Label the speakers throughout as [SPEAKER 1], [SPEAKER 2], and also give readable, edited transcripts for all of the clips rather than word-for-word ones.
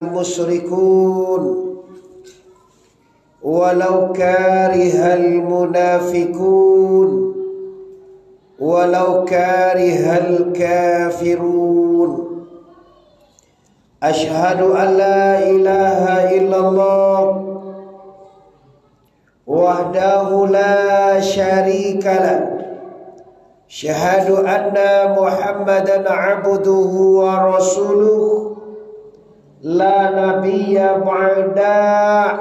[SPEAKER 1] المشركون ولو كره المنافقون ولو كره الكافرون أشهد أن لا إله إلا الله وحده لا شريك له أشهد أن محمدا عبده ورسوله la nabiyya ba'da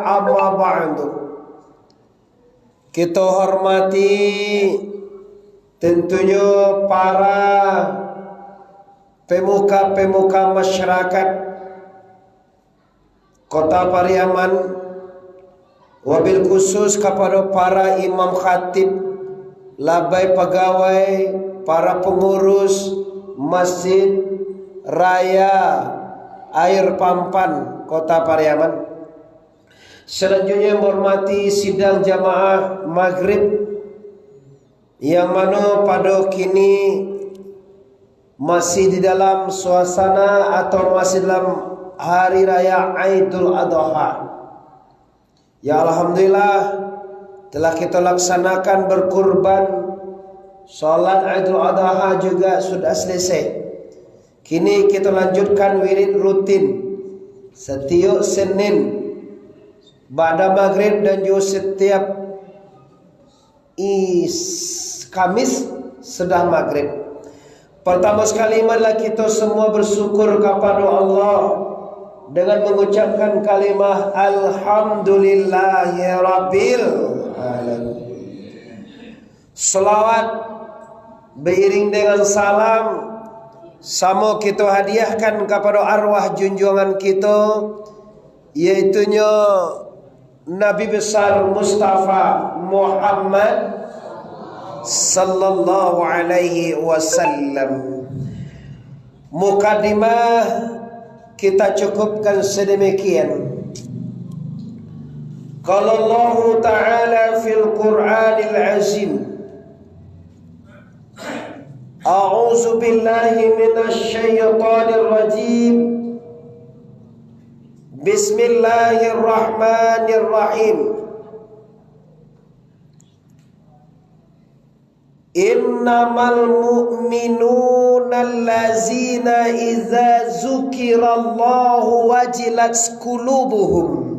[SPEAKER 1] amma ba'du. Kita hormati tentunya para pemuka-pemuka masyarakat Kota Pariaman, wabil khusus kepada para imam khatib, labai pegawai, para pengurus masjid raya Air Pampan Kota Pariaman. Selanjutnya menghormati sidang jamaah maghrib yang mana pada kini masih di dalam suasana atau masih dalam hari raya Aidul Adha. Ya alhamdulillah telah kita laksanakan berkurban. Salat Aidul Adha juga sudah selesai. Kini kita lanjutkan wirid rutin setiap Senin pada maghrib dan juga setiap Kamis sedah maghrib. Pertama sekali marilah kita semua bersyukur kepada Allah dengan mengucapkan kalimah Alhamdulillahirabbil alamin. Selawat beriring dengan salam sama kita hadiahkan kepada arwah junjungan kita, yaitunya Nabi besar Mustafa Muhammad sallallahu alaihi wasallam. Mukadimah kita cukupkan sedemikian. Qala Allah Ta'ala fil Qur'anil Azim, A'udzu billahi minasy syaithanir rajim. Bismillahirrahmanirrahim. Innamal mu'minuna allazina idza dzukirallahu wajilat qulubuhum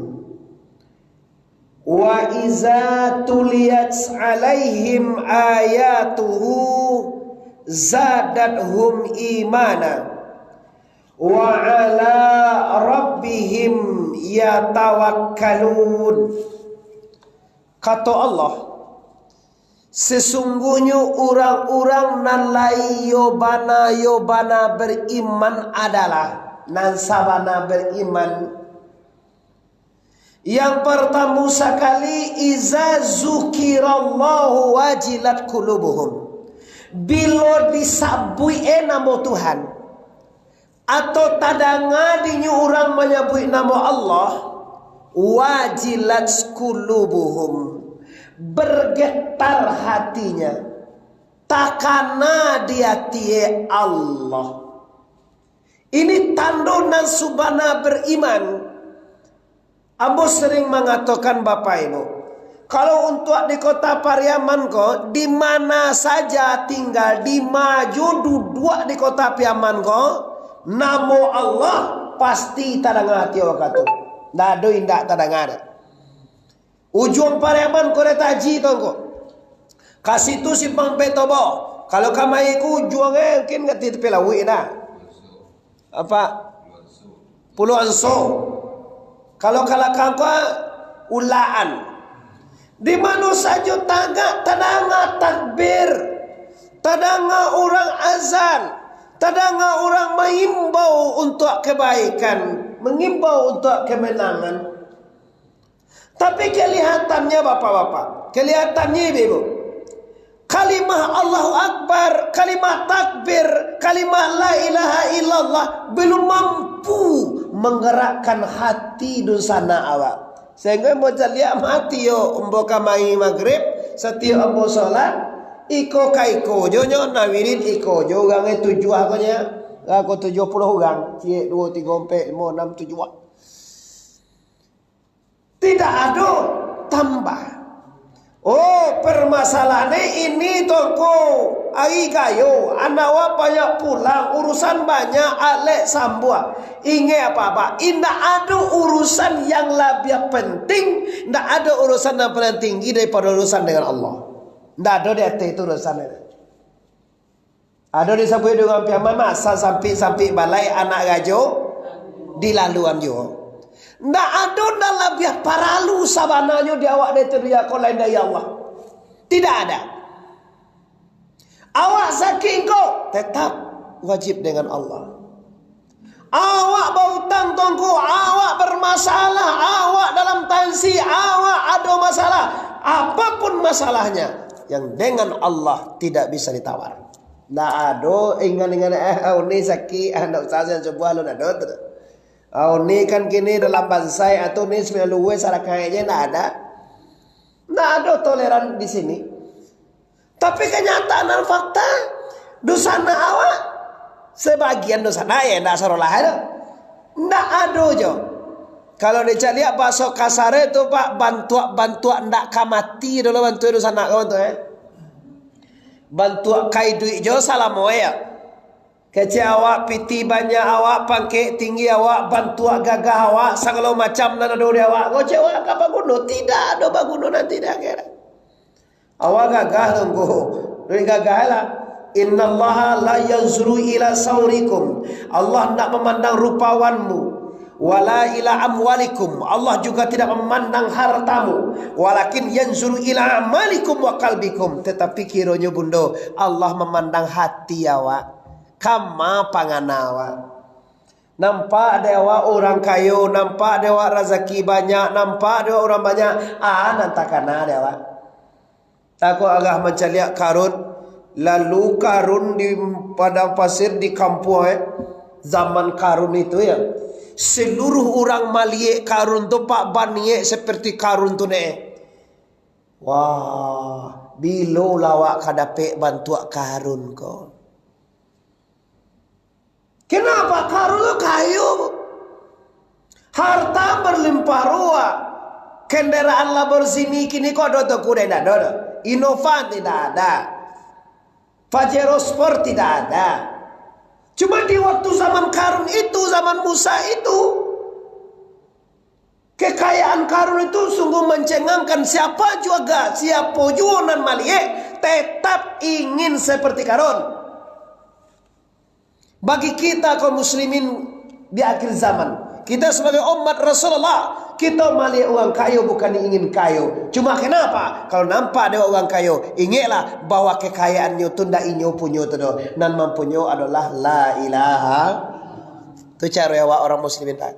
[SPEAKER 1] wa idza tuliyat 'alaihim ayatuhu zadathum imana wa ala rabbihim yatawakkalun. Kata Allah, sesungguhnya orang-orang nan yobana beriman adalah nan sabana beriman. Yang pertama sekali, iza zukirallahu wajilat qulubuhum, bila disabui nama Tuhan atau tadanga dinyu orang menyebut nama Allah, wajilat qulubuhum, bergetar hatinya, takana dia tie Allah. Ini tandonan subhana beriman. Ambo sering mengatakan Bapak Ibu, kalau untuk di Kota Pariaman kok, di mana saja tinggal, di maju duduk di Kota Pariaman kok, namo Allah pasti tadang hati wakatu. Nado indak tadang ada. Ujung Pariaman kore taji tongko. Kasih tu simpang petobo. Kalau kamaiku ujungnya mungkin nggak ditepelawi na. Apa? Pulau Anso. Kalau kalakangka ulaan. Di mana saja tadanga takbir, tadanga orang azan, tadanga orang mengimbau untuk kebaikan, mengimbau untuk kemenangan. Tapi kelihatannya bapak-bapak, kelihatannya ibu, kalimah Allahu Akbar, kalimah takbir, kalimah la ilaha illallah belum mampu menggerakkan hati dosana awak. Sehingga mau lihat mati yo umbo kamai maghrib setiap umbo salat iko kaiko jonyo nawirin iko jo gange tujuh akonya aku 70 orang cie 2 3 4 5 6 7 Tidak ada tambah. Oh, permasalahannya ini toko ai kayo anawa banyak pulang urusan banyak alek sambua. Ingat apa? Indah ada urusan yang lebih penting, tidak ada urusan yang paling tinggi daripada urusan dengan Allah. Tidak ada di atas itu urusan itu. Ada disebut dengan pihak masa sampai balai anak gajo di laluan juga. Ndak ada dah lebih paralu sabananya di awak itu dia kau lain dari Allah. Tidak ada. Awak sakit kau tetap wajib dengan Allah. Awak berhutang tongku, awak bermasalah, awak dalam tensi, awak ada masalah, apapun masalahnya yang dengan Allah tidak bisa ditawar. Ndak ada ingat-ingat ini sakit anak saya sebuah lu ada tu. Ni kan kini dalam bansai atau ni semeluwe salah kayaknya ndak ada. Ndak ada toleran di sini. Tapi kenyataan dan fakta dosana awak sebagian dosana ya ndak sarolah ada. Ndak ada jo. Kalau dia lihat bahasa kasar itu Pak bantua ndak kamati dulu bantua dosana kawan tu Bantua kai duit jo salah moya. Kecil awak piti banyak awak pangke tinggi awak bantua gagah awak segala macam nana do awak kau cewek apa baguno tidak ada baguno nanti dah kira awak gagah tunggu dari gagah lah innallaha la yanzuru ila saurikum Allah tidak memandang rupawanmu wala ila amwalikum Allah juga tidak memandang hartamu walakin yanzuru ila amalikum wa qalbikum tetapi kiranya bundo Allah memandang hati awak kama panganawa. Nampak dewa orang kayu, nampak dewa rezeki banyak, nampak dewa orang banyak. Nantakana dewa. Takut agak mencaliak karun, lalu karun di padang pasir di kampung zaman karun itu ya. Seluruh orang maliek karun tu pak baniek seperti karun tu ne. Wah, bilo lawak kadapek bantu karun ko. Kenapa karun itu kayu? Harta berlimpah ruah. Kendaraan Lamborghini kini kok ada kuda tidak ada. Innova tidak ada. Pajero Sport tidak ada. Cuma di waktu zaman karun itu, zaman Musa itu, kekayaan karun itu sungguh mencengangkan siapa juga nan maliek tetap ingin seperti karun. Bagi kita kaum muslimin di akhir zaman, kita sebagai umat Rasulullah, kita melihat orang kayu bukan ingin kayu. Cuma kenapa? Kalau nampak ada orang kayu, ingatlah bahwa kekayaannya itu tidak inyo punya itu. Dan mempunyai adalah la ilaha. Itu cara orang muslimin tak.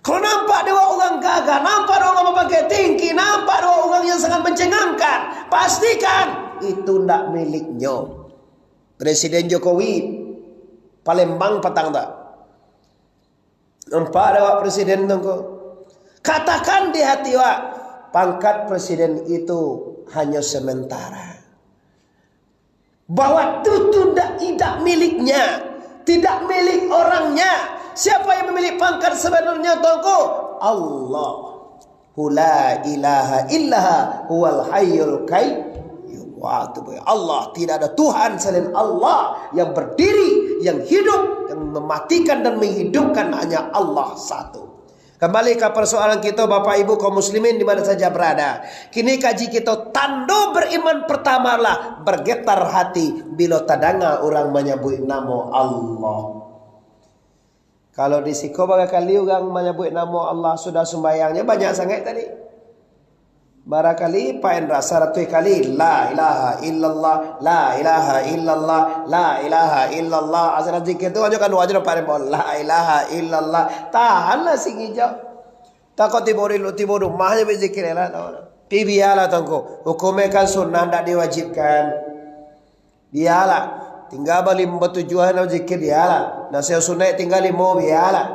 [SPEAKER 1] Kalau nampak ada orang gagah, nampak ada orang pakai tinggi, nampak ada orang yang sangat mencengangkan, pastikan itu tidak miliknya. Presiden Jokowi Palembang petang tak? Nampak ada presiden tunggu. Katakan di hati wak, pangkat presiden itu hanya sementara. Bahwa itu tidak miliknya, tidak milik orangnya. Siapa yang memiliki pangkat sebenarnya tunggu? Allah. La ilaha illaha huwal hayyul qayyum. Allah, tidak ada Tuhan selain Allah yang berdiri, yang hidup, yang mematikan dan menghidupkan, hanya Allah satu. Kembali ke persoalan kita Bapak Ibu kaum muslimin di mana saja berada. Kini kaji kita tanda beriman pertama lah bergetar hati bila tadanga orang menyebut nama Allah. Kalau di siko barangkali orang menyebut nama Allah sudah sembahyangnya banyak sangat tadi. Barangkali pain rasa ratus kali la ilaha illallah, la ilaha illallah, la ilaha illallah. Asal zikir tu aja kan wajib pain bol la ilaha illallah. Tahanlah singijau. Takut tibori rumahnya berzikir lah. Biarlah tangko. Hukumnya kan sunnah tidak diwajibkan. Biarlah. Tinggal balik bertujuan zikir biarlah. Nasihat sunnah tinggal 5 biarlah.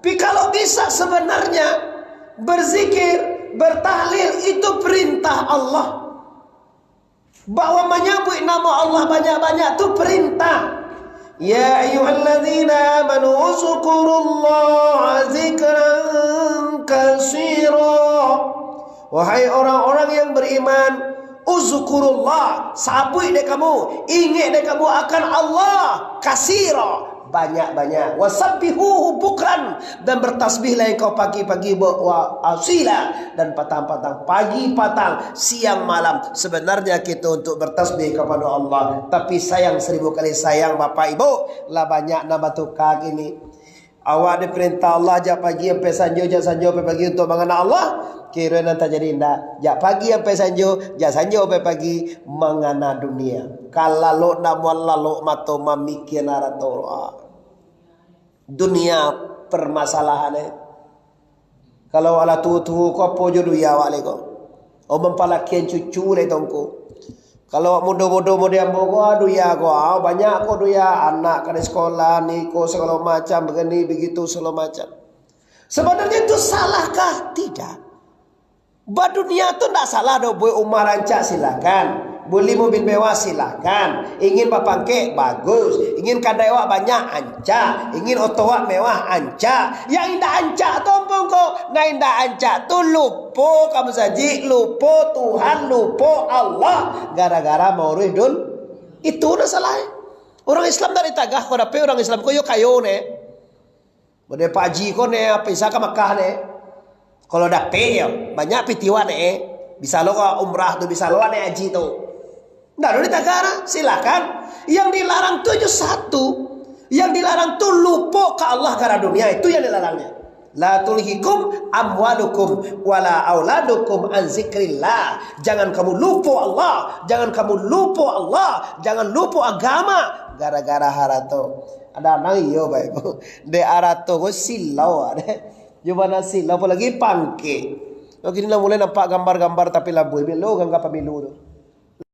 [SPEAKER 1] Tapi kalau bisa sebenarnya berzikir, bertahlil itu perintah Allah. Bahwa menyebut nama Allah banyak-banyak itu perintah. Ya ayyuhalladzina amanu uzkurullaha dzikran katsira. Wahai orang-orang yang beriman, uzkurullah, sabui deh kamu, ingat deh kamu akan Allah kasira, banyak-banyak. Wasabbihuhu bukran, dan bertasbihlah engkau pagi-pagi wa asila, dan patang-patang, pagi patang, siang malam. Sebenarnya kita untuk bertasbih kepada Allah, tapi sayang 1000 kali sayang Bapak Ibu, lah banyak nama tukang ini. Awak diperintah Allah jak pagi sampai sanjo, jak sanjo sampai pagi untuk mengenal Allah, kira nanti jadi indah. Jak pagi sampai sanjo, jak sanjo sampai pagi mengenal dunia. Kalau lo namun lalu mato memikir narator dunia permasalahannya. Kalau ala tu ko pojo duya wale ko. O mempalakian cucu le tongko. Kalau muda-muda modern bogo duya ko, banyak ko duya anak ke sekolah ni ko segala macam begini begitu segala macam. Sebenarnya itu salahkah? Tidak. Dunia itu tidak salah do, boleh umar rancak silakan. Beli mobil mewah silakan. Ingin papangke bagus. Ingin kadai wak banyak ancak. Ingin otowak mewah ancak. Yang indah ancak tompong kok. Nggak indah ancak tuh lupo kamu saji, lupo Tuhan, lupo Allah. Gara-gara mau ridul. Itu udah salah. Orang Islam dari tagah kau dapat orang Islam kau yo kayo ne. Bode Pak Haji kau ne apa isa ke Makkah ne. Kalau dapat ya banyak pitiwan ne. Bisa lo kau umrah tuh, bisa lo ne haji tuh. Nah, di negara silakan. Yang dilarang tuh satu. Yang dilarang tuh lupa ke Allah karena dunia, itu yang dilarangnya. La tulhikum amwalukum wala auladukum an zikrillah. Jangan kamu lupa Allah, jangan kamu lupa Allah, jangan lupa agama gara-gara harato. Ada anak iyo baik. De harato go silau ada. Jumana silau apalagi pangke. Begini lah mulai nampak gambar-gambar tapi labu. Lo gak pemilu tuh.